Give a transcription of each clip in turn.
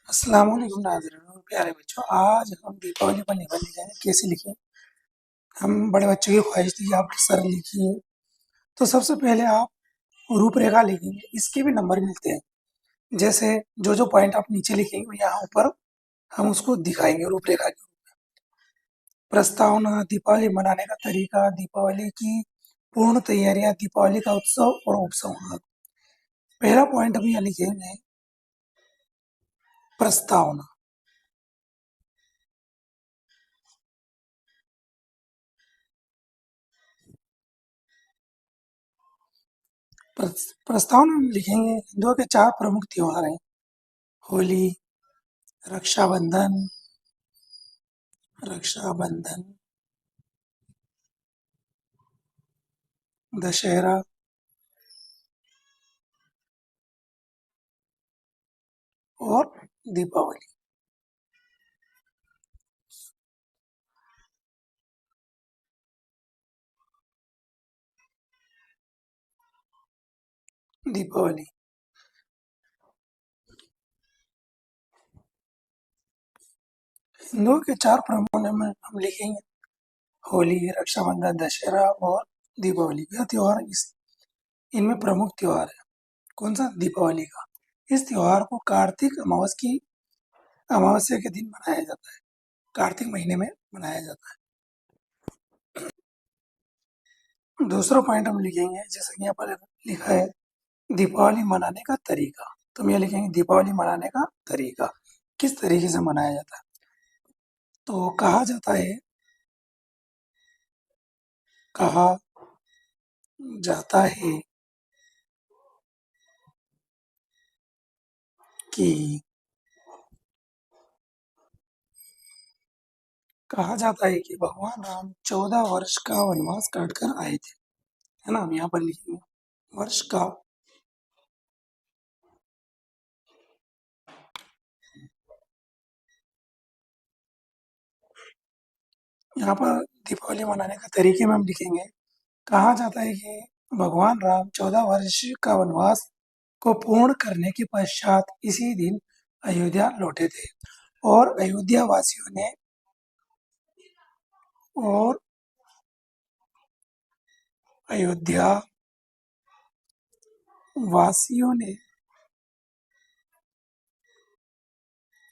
अस्सलाम वालेकुम नाज़रीन और प्यारे बच्चों। आज हम दीपावली पर निबंध लिखेंगे। कैसे लिखें? हम बड़े बच्चों की ख्वाहिश थी कि आप सरल लिखिए। तो सबसे पहले आप रूपरेखा लिखेंगे। इसके भी नंबर मिलते हैं। जैसे जो जो पॉइंट आप नीचे लिखेंगे यहाँ ऊपर हम उसको दिखाएंगे रूपरेखा के। प्रस्तावना, दीपावली मनाने का तरीका, दीपावली की पूर्ण तैयारियां, दीपावली का उत्सव और उपसंहार। पहला पॉइंट हम यहाँ लिखेंगे प्रस्तावना। प्रस्तावना में लिखेंगे हिंदुओं के 4 प्रमुख त्योहार हैं: होली, रक्षाबंधन, रक्षाबंधन, दशहरा और दीपावली। दीपावली हिंदुओं के 4 प्रमुख में हम लिखेंगे होली, रक्षाबंधन, दशहरा और दीपावली। यह त्योहार इनमें प्रमुख त्योहार है। कौन सा? दीपावली का। इस त्योहार को कार्तिक अमावस्या के दिन मनाया जाता है। कार्तिक महीने में मनाया जाता है। दूसरा पॉइंट हम लिखेंगे जैसे कि यहाँ पर लिखा है दीपावली मनाने का तरीका। तो हम यहाँ लिखेंगे दीपावली मनाने का तरीका। किस तरीके से मनाया जाता है? तो कहा जाता है कि भगवान राम 14 वर्ष का वनवास काटकर आए थे। है ना? हम यहाँ पर लिखेंगे वर्ष का। यहाँ पर दीपावली मनाने का तरीके में हम लिखेंगे कहा जाता है कि भगवान राम 14 वर्ष का वनवास को पूर्ण करने के पश्चात इसी दिन अयोध्या लौटे थे और और अयोध्या वासियों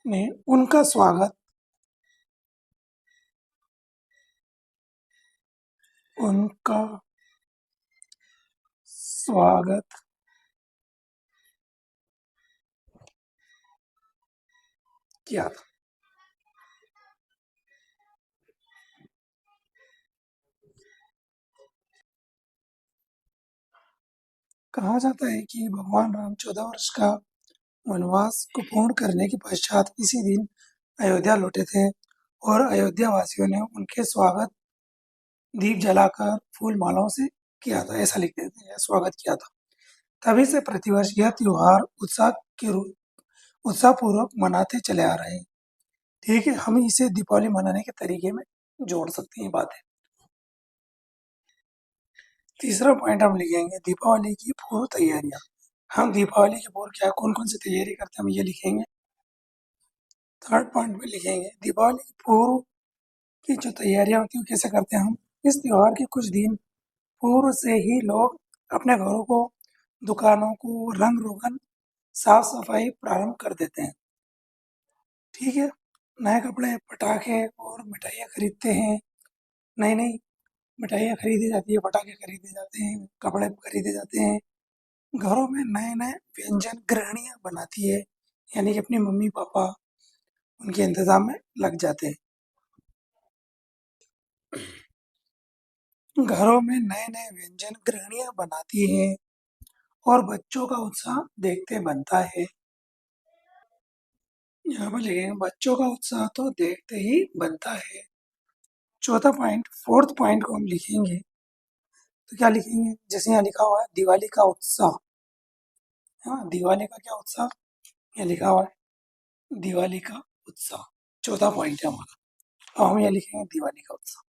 ने उनका स्वागत किया था। कहा जाता है कि भगवान राम 14 वर्ष का वनवास को पूर्ण करने के पश्चात इसी दिन अयोध्या लौटे थे और अयोध्या वासियों ने उनके स्वागत दीप जलाकर फूल मालाओं से किया था। ऐसा लिख देते हैं, स्वागत किया था। तभी से प्रतिवर्ष यह त्योहार उत्साहपूर्वक मनाते चले आ रहे हैं। ठीक है, हम इसे दीपावली मनाने के तरीके में जोड़ सकते हैं बातें। तीसरा पॉइंट हम लिखेंगे दीपावली की पूर्व तैयारियां। हम दीपावली की पूर्व क्या कौन कौन सी तैयारी करते हैं हम ये लिखेंगे। थर्ड पॉइंट में लिखेंगे दीपावली की पूर्व की जो तैयारियां होती हैं वो कैसे करते हैं हम। इस त्योहार के कुछ दिन पूर्व से ही लोग अपने घरों को, दुकानों को रंग रोगन, साफ सफाई प्रारंभ कर देते हैं। ठीक है, नए कपड़े, पटाखे और मिठाइयाँ खरीदते हैं। नई नई मिठाइयाँ खरीदी जाती है, पटाखे खरीदे जाते हैं, कपड़े खरीदे जाते हैं। घरों में नए नए व्यंजन गृहिणियाँ बनाती है, यानी कि अपनी मम्मी पापा उनके इंतजाम में लग जाते हैं। घरों में नए नए व्यंजन गृहिणियाँ बनाती हैं और बच्चों का उत्साह देखते बनता है। यहाँ पर लिखेंगे बच्चों का उत्साह तो देखते ही बनता है। चौथा पॉइंट, फोर्थ पॉइंट को हम लिखेंगे तो क्या लिखेंगे? जैसे यहाँ लिखा हुआ है दिवाली का उत्साह। हाँ, दिवाली का क्या उत्साह? यहाँ लिखा हुआ है दिवाली का उत्साह। चौथा पॉइंट है हमारा। अब हम यहाँ लिखेंगे दिवाली का उत्साह।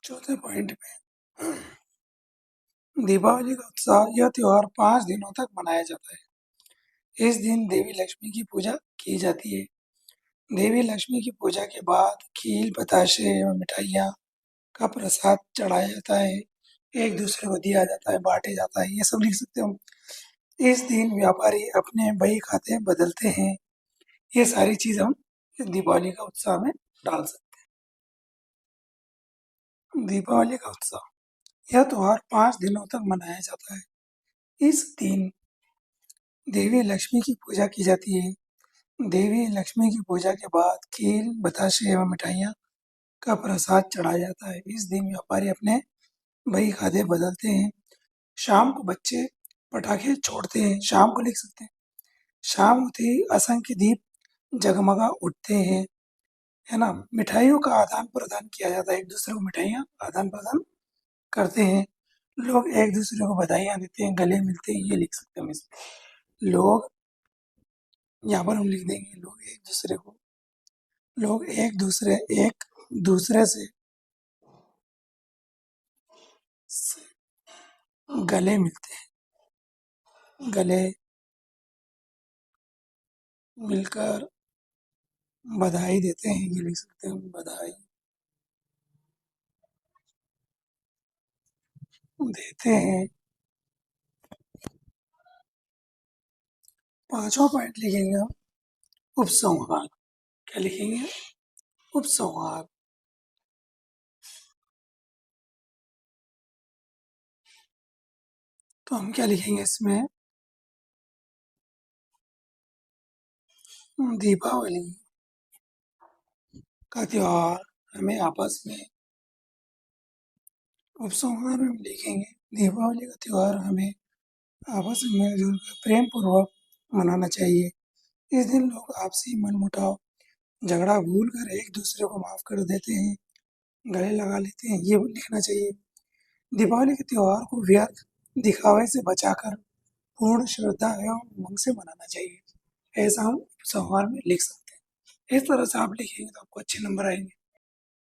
चौथे पॉइंट में दीपावली का उत्साह, यह त्योहार 5 दिनों तक मनाया जाता है। इस दिन देवी लक्ष्मी की पूजा की जाती है। देवी लक्ष्मी की पूजा के बाद खीर, बताशे एवं मिठाइयाँ का प्रसाद चढ़ाया जाता है, एक दूसरे को दिया जाता है, बाँटे जाता है, ये सब लिख सकते हो। इस दिन व्यापारी अपने बही खाते बदलते हैं। ये सारी चीज़ हम इस दीपावली का उत्साह में डाल सकते हैं। दीपावली का उत्सव, यह त्योहार 5 दिनों तक मनाया जाता है। इस दिन देवी लक्ष्मी की पूजा की जाती है। देवी लक्ष्मी की पूजा के बाद खीर, बताशे एवं मिठाइयाँ का प्रसाद चढ़ाया जाता है। इस दिन व्यापारी अपने बही खाते बदलते हैं। शाम को बच्चे पटाखे छोड़ते हैं, शाम को लिख सकते हैं। शाम होते ही असंख्य दीप जगमगा उठते हैं, है ना? मिठाइयों का आदान-प्रदान किया जाता है, एक-दूसरे को मिठाइयाँ आदान-प्रदान करते हैं। लोग एक-दूसरे को बधाइयाँ देते हैं, गले मिलते हैं, ये लिख सकते हैं हम इसमें। लोग यहाँ पर हम लिख देंगे लोग एक दूसरे से गले मिलते हैं, गले मिलकर बधाई देते हैं, ये लिख सकते हैं, बधाई देते हैं। 5वां पॉइंट लिखेंगे हम उपसंहार। क्या लिखेंगे? उपसंहार। तो हम क्या लिखेंगे इसमें? दीपावली का त्योहार हमें आपस में, उपसंहार में हम लिखेंगे दीपावली का त्योहार हमें आपस में मिलजुल कर प्रेम पूर्वक मनाना चाहिए। इस दिन लोग आपसी मनमुटाव, झगड़ा भूल कर एक दूसरे को माफ कर देते हैं, गले लगा लेते हैं, ये लिखना चाहिए। दीपावली के त्योहार को व्यर्थ दिखावे से बचाकर पूर्ण श्रद्धा एवं उमंग से मनाना चाहिए, ऐसा हम उपसंहार में लिख सकते हैं। इस तरह से आप लिखेंगे तो आपको अच्छे नंबर आएंगे।